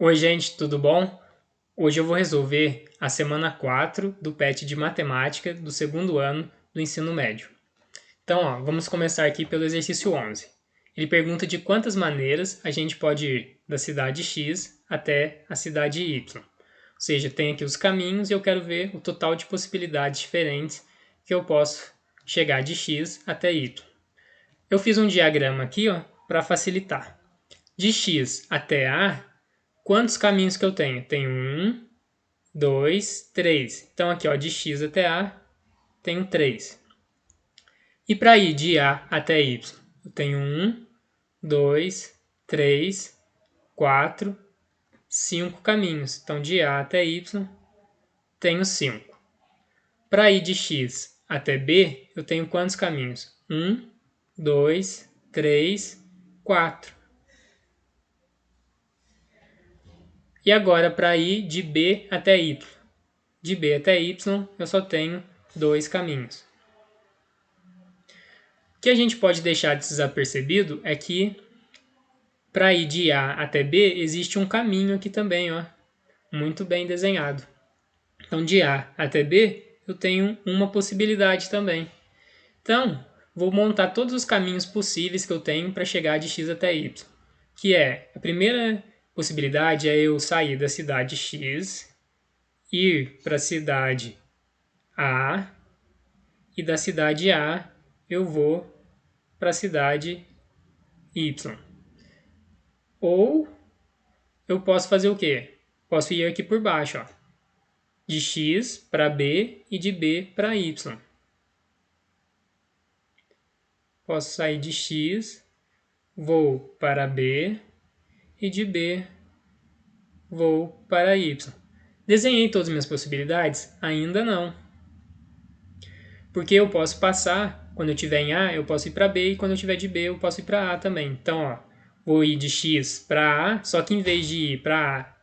Oi, gente, tudo bom? Hoje eu vou resolver a semana 4 do PET de Matemática do segundo ano do ensino médio. Então, vamos começar aqui pelo exercício 11. Ele pergunta de quantas maneiras a gente pode ir da cidade X até a cidade Y. Ou seja, tem aqui os caminhos e eu quero ver o total de possibilidades diferentes que eu posso chegar de X até Y. Eu fiz um diagrama aqui, para facilitar. De X até A, quantos caminhos que eu tenho? Tenho 1, 2, 3. Então aqui, de X até A, tenho 3. E para ir de A até Y, eu tenho 1, 2, 3, 4, 5 caminhos. Então de A até Y, tenho 5. Para ir de X até B, eu tenho quantos caminhos? 1, 2, 3, 4. E agora para ir de B até Y. De B até Y, eu só tenho 2 caminhos. O que a gente pode deixar desapercebido é que para ir de A até B existe um caminho aqui também, muito bem desenhado. Então de A até B eu tenho uma possibilidade também. Então vou montar todos os caminhos possíveis que eu tenho para chegar de X até Y. Que é, a primeira possibilidade é eu sair da cidade X, ir para a cidade A, e da cidade A eu vou para a cidade Y. Ou eu posso fazer o quê? Posso ir aqui por baixo, de X para B e de B para Y. Posso sair de X, vou para B e de B vou para Y. Desenhei todas as minhas possibilidades? Ainda não. Porque eu posso passar, quando eu estiver em A, eu posso ir para B, e quando eu estiver de B, eu posso ir para A também. Então, vou ir de X para A, só que em vez de ir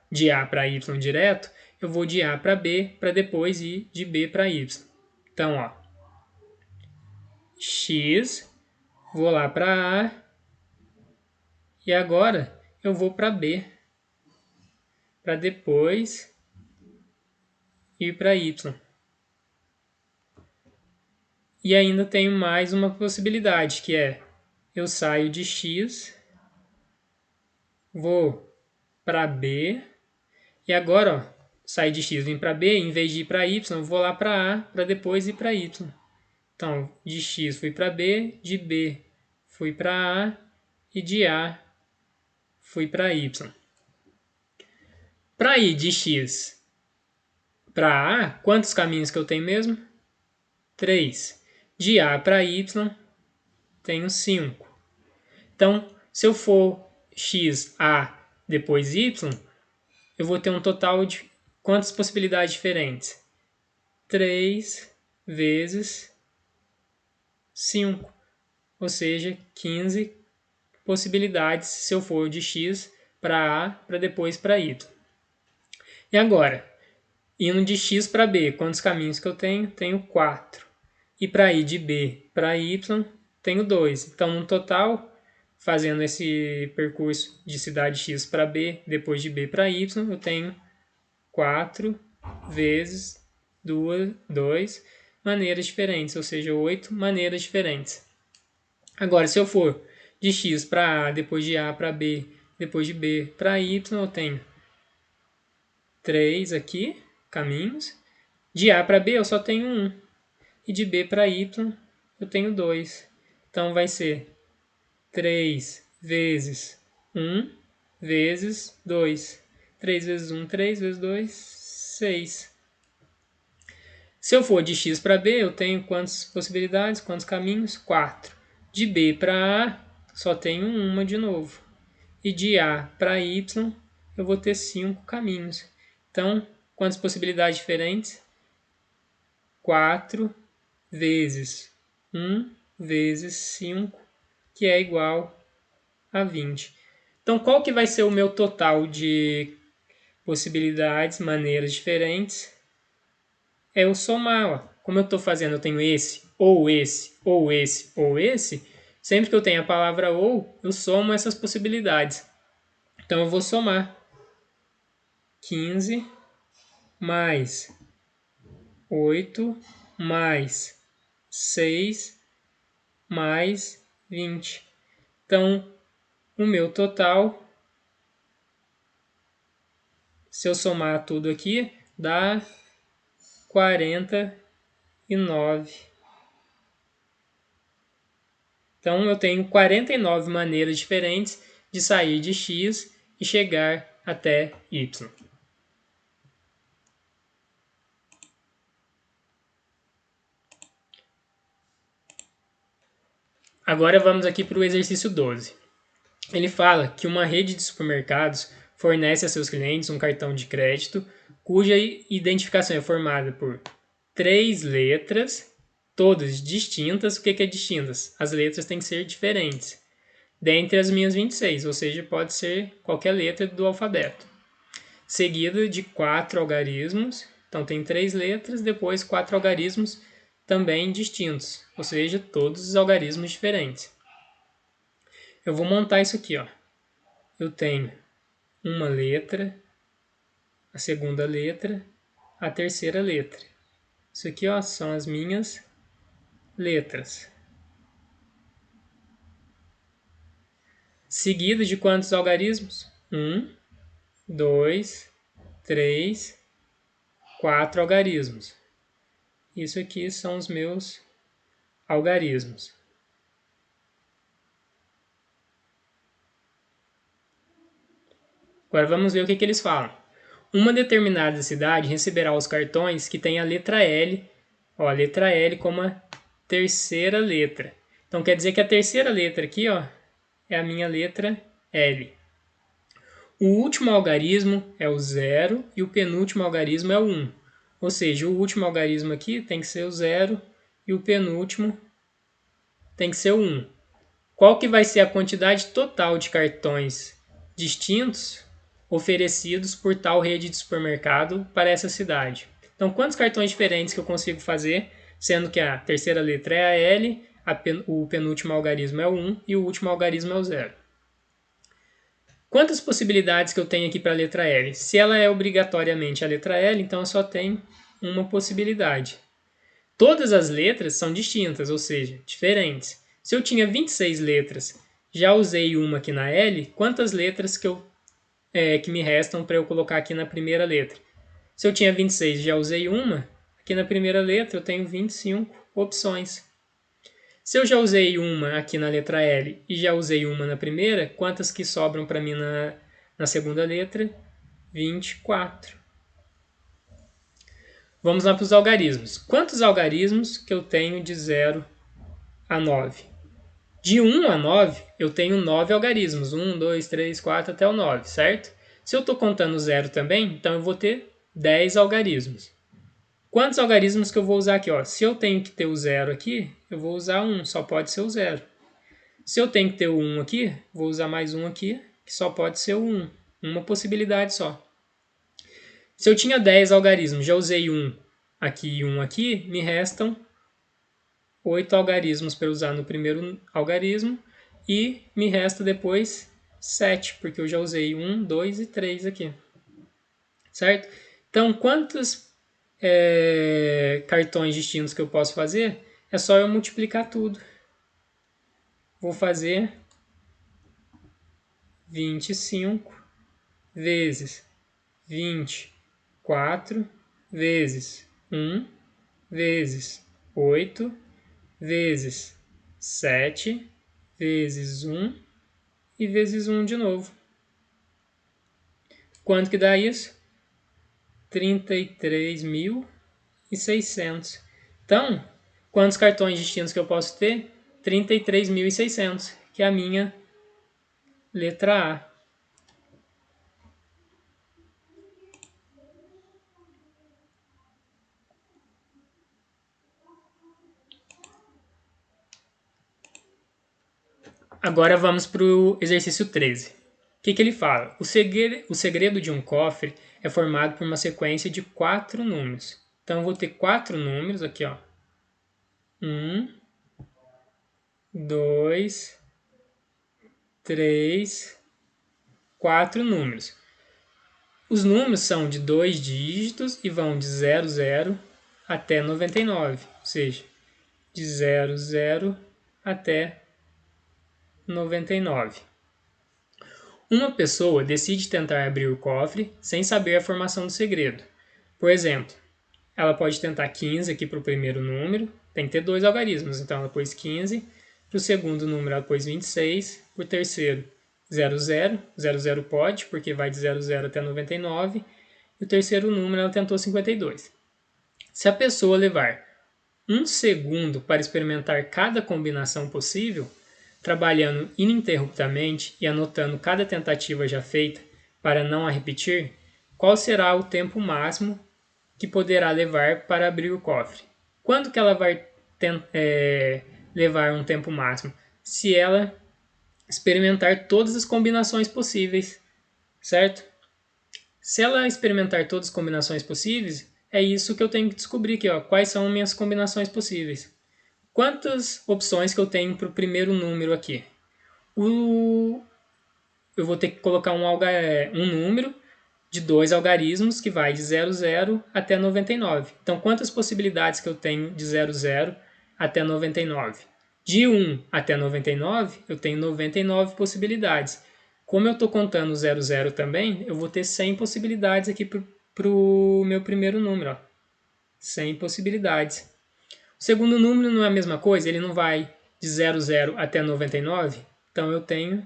de A para Y direto, eu vou de A para B, para depois ir de B para Y. Então, X, vou lá para A, e agora eu vou para B, para depois ir para Y. E ainda tenho mais uma possibilidade, que é eu saio de X, vou para B, e agora, sair de X, vim para B, em vez de ir para Y, eu vou lá para A, para depois ir para Y. Então, de X fui para B, de B fui para A, e de A fui para Y. Para ir de X para A, quantos caminhos que eu tenho mesmo? 3. De A para Y, tenho 5. Então, se eu for X, A, depois Y, eu vou ter um total de quantas possibilidades diferentes? 3 vezes 5, ou seja, 15 possibilidades se eu for de X para A, para depois para Y. E agora, indo de X para B, quantos caminhos que eu tenho? Tenho 4. E para ir de B para Y, tenho 2. Então, no total, fazendo esse percurso de cidade X para B, depois de B para Y, eu tenho 4 vezes 2 maneiras diferentes, ou seja, 8 maneiras diferentes. Agora, se eu for de X para A, depois de A para B, depois de B para Y, eu tenho 3 aqui, caminhos. De A para B eu só tenho 1. E de B para Y eu tenho 2. Então vai ser 3 vezes 1 vezes 2. 3 vezes 1, 3 vezes 2, 6. Se eu for de X para B, eu tenho quantas possibilidades, quantos caminhos? 4. De B para A, só tenho uma de novo. E de A para Y, eu vou ter 5 caminhos. Então, quantas possibilidades diferentes? 4 vezes 1 vezes 5, que é igual a 20. Então, qual que vai ser o meu total de possibilidades, maneiras diferentes? É eu somar. Como eu estou fazendo, eu tenho esse, ou esse, ou esse, ou esse. Sempre que eu tenho a palavra ou, eu somo essas possibilidades. Então, eu vou somar. 15 mais 8 mais 6 mais 20. Então, o meu total, se eu somar tudo aqui, dá 49. Então, eu tenho 49 maneiras diferentes de sair de x e chegar até y. Agora vamos aqui para o exercício 12. Ele fala que uma rede de supermercados fornece a seus clientes um cartão de crédito cuja identificação é formada por 3 letras, todas distintas. O que é distintas? As letras têm que ser diferentes. Dentre as minhas 26, ou seja, pode ser qualquer letra do alfabeto. Seguida de 4 algarismos, então tem 3 letras, depois 4 algarismos também distintos, ou seja, todos os algarismos diferentes. Eu vou montar isso aqui, ó. Eu tenho uma letra, a segunda letra, a terceira letra. Isso aqui, ó, são as minhas letras. Seguido de quantos algarismos? 1, 2, 3, 4 algarismos. Isso aqui são os meus algarismos. Agora vamos ver o que eles falam. Uma determinada cidade receberá os cartões que têm a letra L, ó, a letra L como a terceira letra. Então quer dizer que a terceira letra aqui, ó, é a minha letra L. O último algarismo é o 0 e o penúltimo algarismo é o 1. Ou seja, o último algarismo aqui tem que ser o 0 e o penúltimo tem que ser o 1. Qual que vai ser a quantidade total de cartões distintos oferecidos por tal rede de supermercado para essa cidade? Então, quantos cartões diferentes que eu consigo fazer, sendo que a terceira letra é a L, o penúltimo algarismo é o 1 e o último algarismo é o 0? Quantas possibilidades que eu tenho aqui para a letra L? Se ela é obrigatoriamente a letra L, então eu só tenho uma possibilidade. Todas as letras são distintas, ou seja, diferentes. Se eu tinha 26 letras, já usei uma aqui na L, quantas letras que me restam para eu colocar aqui na primeira letra? Se eu tinha 26 e já usei uma, aqui na primeira letra eu tenho 25 opções. Se eu já usei uma aqui na letra L e já usei uma na primeira, quantas que sobram para mim na segunda letra? 24. Vamos lá para os algarismos. Quantos algarismos que eu tenho de 0 a 9? De 1 a 9, eu tenho 9 algarismos. 1, 2, 3, 4 até o 9, certo? Se eu estou contando 0 também, então eu vou ter 10 algarismos. Quantos algarismos que eu vou usar aqui? Ó? Se eu tenho que ter o 0 aqui, eu vou usar 1, só pode ser o 0. Se eu tenho que ter o 1 aqui, vou usar mais um aqui, que só pode ser o 1. Uma possibilidade só. Se eu tinha 10 algarismos, já usei um aqui e um aqui, me restam 8 algarismos para usar no primeiro algarismo e me resta depois 7, porque eu já usei 1, 2 e 3 aqui. Certo? Então, quantos cartões distintos que eu posso fazer? É só eu multiplicar tudo. Vou fazer 25 vezes 24 vezes 1 vezes 8 vezes 7 vezes 1 e vezes 1 de novo. Quanto que dá isso? 33.600. Então, quantos cartões distintos que eu posso ter? 33.600, que é a minha letra A. Agora vamos para o exercício 13. O que ele fala? O segredo de um cofre é formado por uma sequência de 4 números. Então eu vou ter 4 números aqui, ó. 1, 2, 3, 4 números. Os números são de 2 dígitos e vão de 00 até 99, ou seja, de 00 até 99. Uma pessoa decide tentar abrir o cofre sem saber a formação do segredo. Por exemplo, ela pode tentar 15 aqui para o primeiro número, tem que ter 2 algarismos, então ela pôs 15, para o segundo número ela pôs 26, para o terceiro 00, 00 pode, porque vai de 00 até 99, e o terceiro número ela tentou 52. Se a pessoa levar 1 segundo para experimentar cada combinação possível, trabalhando ininterruptamente e anotando cada tentativa já feita para não a repetir, qual será o tempo máximo que poderá levar para abrir o cofre? Quando que ela vai levar um tempo máximo? Se ela experimentar todas as combinações possíveis, certo? Se ela experimentar todas as combinações possíveis, é isso que eu tenho que descobrir aqui, ó, quais são minhas combinações possíveis. Quantas opções que eu tenho para o primeiro número aqui? Eu vou ter que colocar um número de 2 algarismos que vai de 00 até 99. Então, quantas possibilidades que eu tenho de 00 até 99? De 1 até 99, eu tenho 99 possibilidades. Como eu estou contando 00 também, eu vou ter 100 possibilidades aqui para o meu primeiro número. Ó. 100 possibilidades. O segundo número não é a mesma coisa, ele não vai de 00 até 99, então eu tenho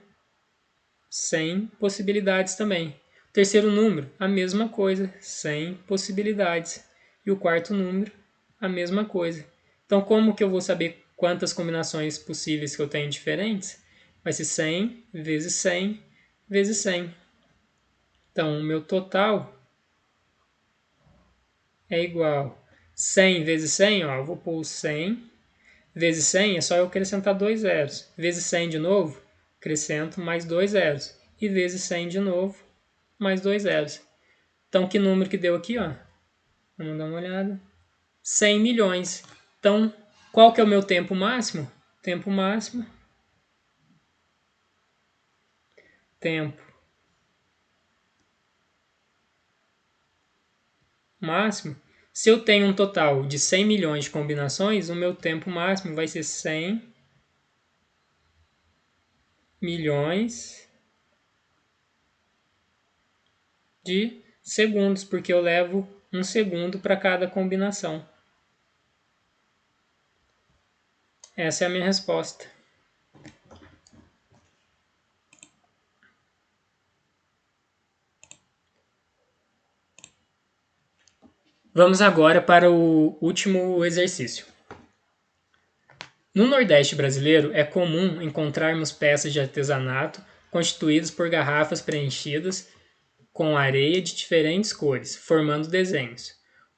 100 possibilidades também. O terceiro número, a mesma coisa, 100 possibilidades. E o quarto número, a mesma coisa. Então, como que eu vou saber quantas combinações possíveis que eu tenho diferentes? Vai ser 100 vezes 100 vezes 100. Então, o meu total é igual 100 vezes 100, ó, eu vou pôr 100 vezes 100 é só eu acrescentar 2 zeros. Vezes 100 de novo, acrescento mais 2 zeros. E vezes 100 de novo, mais 2 zeros. Então, que número que deu aqui? Ó? Vamos dar uma olhada. 100 milhões. Então, qual que é o meu tempo máximo? Tempo máximo. Tempo máximo. Se eu tenho um total de 100 milhões de combinações, o meu tempo máximo vai ser 100 milhões de segundos, porque eu levo 1 segundo para cada combinação. Essa é a minha resposta. Vamos agora para o último exercício. No Nordeste brasileiro, é comum encontrarmos peças de artesanato constituídas por garrafas preenchidas com areia de diferentes cores, formando desenhos.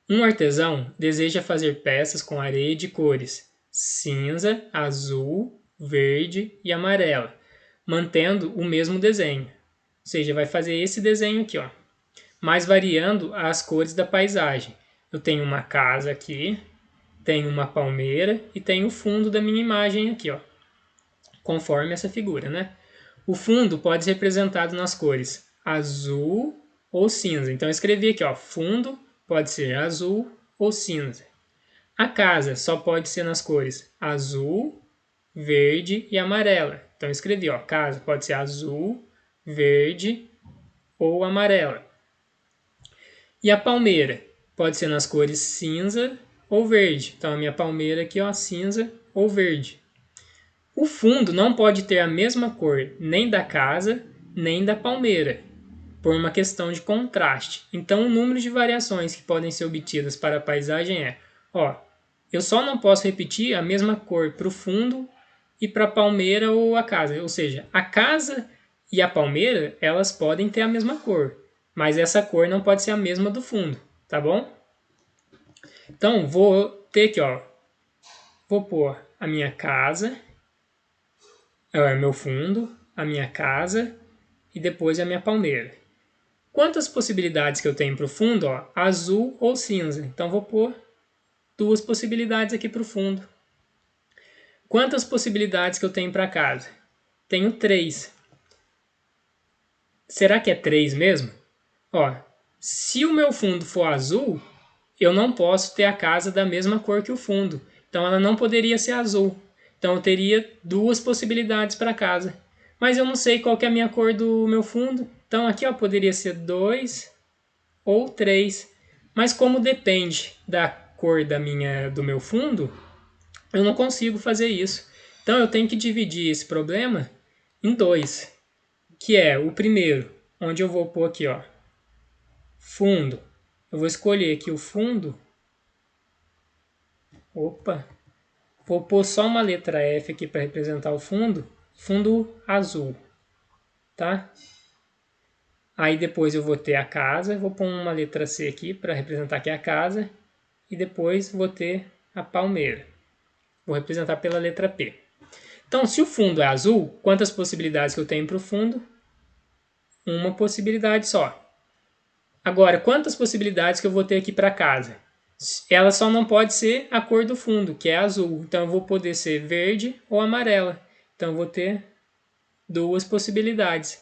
Um artesão deseja fazer peças com areia de cores cinza, azul, verde e amarela, mantendo o mesmo desenho. Ou seja, vai fazer esse desenho aqui, ó, mas variando as cores da paisagem. Eu tenho uma casa aqui, tenho uma palmeira e tenho o fundo da minha imagem aqui, ó, conforme essa figura, né? O fundo pode ser representado nas cores azul ou cinza. Então eu escrevi aqui, ó, fundo pode ser azul ou cinza. A casa só pode ser nas cores azul, verde e amarela. Então eu escrevi, ó, casa pode ser azul, verde ou amarela. E a palmeira pode ser nas cores cinza ou verde. Então a minha palmeira aqui, ó, cinza ou verde. O fundo não pode ter a mesma cor nem da casa, nem da palmeira, por uma questão de contraste. Então o número de variações que podem ser obtidas para a paisagem é, ó, eu só não posso repetir a mesma cor para o fundo e para a palmeira ou a casa. Ou seja, a casa e a palmeira, elas podem ter a mesma cor, mas essa cor não pode ser a mesma do fundo, tá bom? Então, vou ter aqui, ó, vou pôr a minha casa, meu fundo, a minha casa e depois a minha palmeira. Quantas possibilidades que eu tenho para o fundo? Ó, azul ou cinza. Então, vou pôr 2 possibilidades aqui para o fundo. Quantas possibilidades que eu tenho para casa? Tenho 3. Será que é 3 mesmo? Ó, Se o meu fundo for azul, eu não posso ter a casa da mesma cor que o fundo. Então ela não poderia ser azul. Então eu teria duas possibilidades para a casa. Mas eu não sei qual que é a minha cor do meu fundo. Então aqui ó, poderia ser 2 ou 3. Mas como depende da cor do meu fundo, eu não consigo fazer isso. Então eu tenho que dividir esse problema em dois. Que é o primeiro, onde eu vou pôr aqui, ó, fundo. Eu vou escolher aqui o fundo. Opa! Vou pôr só uma letra F aqui para representar o fundo. Fundo azul. Tá? Aí depois eu vou ter a casa. Vou pôr uma letra C aqui para representar que é a casa. E depois vou ter a palmeira. Vou representar pela letra P. Então, se o fundo é azul, quantas possibilidades que eu tenho para o fundo? Uma possibilidade só. Agora, quantas possibilidades que eu vou ter aqui para casa? Ela só não pode ser a cor do fundo, que é azul. Então eu vou poder ser verde ou amarela. Então eu vou ter duas possibilidades.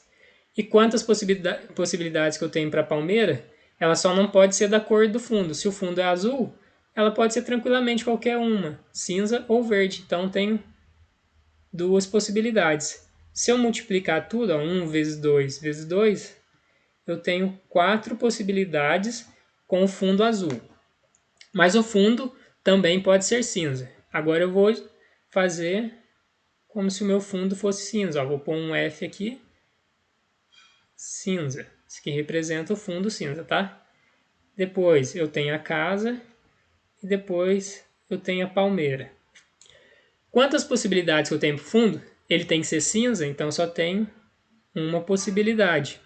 E quantas possibilidades que eu tenho para a palmeira? Ela só não pode ser da cor do fundo. Se o fundo é azul, ela pode ser tranquilamente qualquer uma, cinza ou verde. Então tenho duas possibilidades. Se eu multiplicar tudo, ó, 1 vezes 2 vezes 2, eu tenho 4 possibilidades com o fundo azul. Mas o fundo também pode ser cinza. Agora eu vou fazer como se o meu fundo fosse cinza. Ó, vou pôr um F aqui, cinza. Isso aqui representa o fundo cinza, tá? Depois eu tenho a casa e depois eu tenho a palmeira. Quantas possibilidades que eu tenho para o fundo? Ele tem que ser cinza, então só tenho uma possibilidade.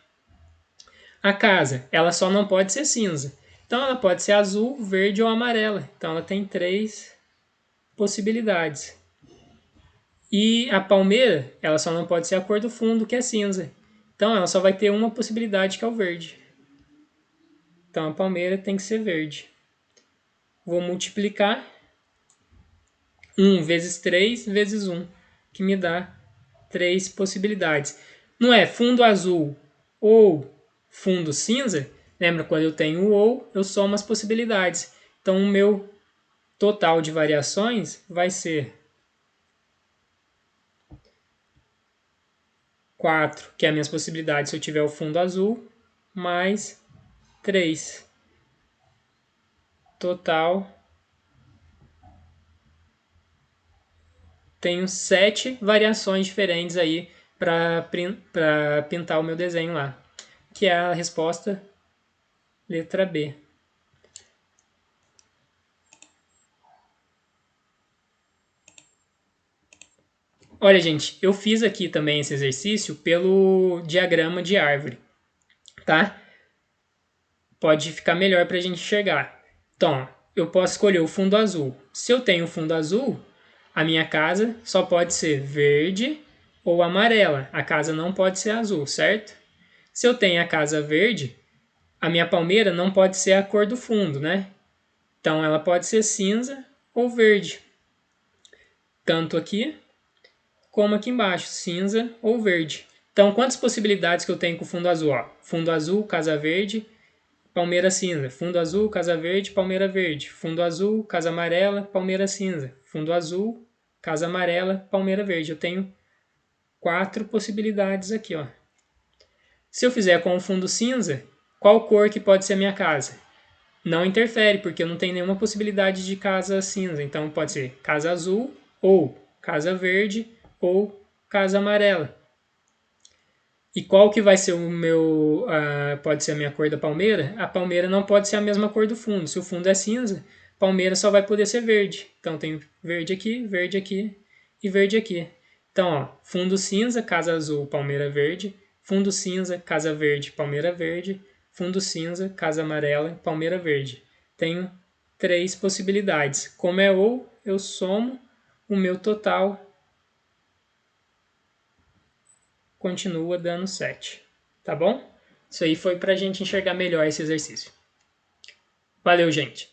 A casa, ela só não pode ser cinza. Então ela pode ser azul, verde ou amarela. Então ela tem 3 possibilidades. E a palmeira, ela só não pode ser a cor do fundo, que é cinza. Então ela só vai ter uma possibilidade, que é o verde. Então a palmeira tem que ser verde. Vou multiplicar 1 vezes 3 vezes 1, que me dá 3 possibilidades. Não é fundo azul ou fundo cinza? Lembra quando eu tenho o ou, eu somo as possibilidades. Então o meu total de variações vai ser 4, que é as minhas possibilidades se eu tiver o fundo azul, mais 3. Total, tenho 7 variações diferentes aí para pintar o meu desenho lá, que é a resposta letra B. Olha, gente, eu fiz aqui também esse exercício pelo diagrama de árvore, tá? Pode ficar melhor para a gente enxergar. Então, eu posso escolher o fundo azul. Se eu tenho fundo azul, a minha casa só pode ser verde ou amarela. A casa não pode ser azul, certo? Se eu tenho a casa verde, a minha palmeira não pode ser a cor do fundo, né? Então ela pode ser cinza ou verde. Tanto aqui como aqui embaixo, cinza ou verde. Então, quantas possibilidades que eu tenho com o fundo azul? Ó, fundo azul, casa verde, palmeira cinza. Fundo azul, casa verde, palmeira verde. Fundo azul, casa amarela, palmeira cinza. Fundo azul, casa amarela, palmeira verde. Eu tenho 4 possibilidades aqui, ó. Se eu fizer com o fundo cinza, qual cor que pode ser a minha casa? Não interfere, porque eu não tenho nenhuma possibilidade de casa cinza. Então pode ser casa azul, ou casa verde, ou casa amarela. E qual que vai ser o meu... pode ser a minha cor da palmeira? A palmeira não pode ser a mesma cor do fundo. Se o fundo é cinza, palmeira só vai poder ser verde. Então tem verde aqui e verde aqui. Então, ó, fundo cinza, casa azul, palmeira verde. Fundo cinza, casa verde, palmeira verde. Fundo cinza, casa amarela, palmeira verde. Tenho 3 possibilidades. Como é ou, eu somo o meu total, continua dando 7. Tá bom? Isso aí foi para a gente enxergar melhor esse exercício. Valeu, gente!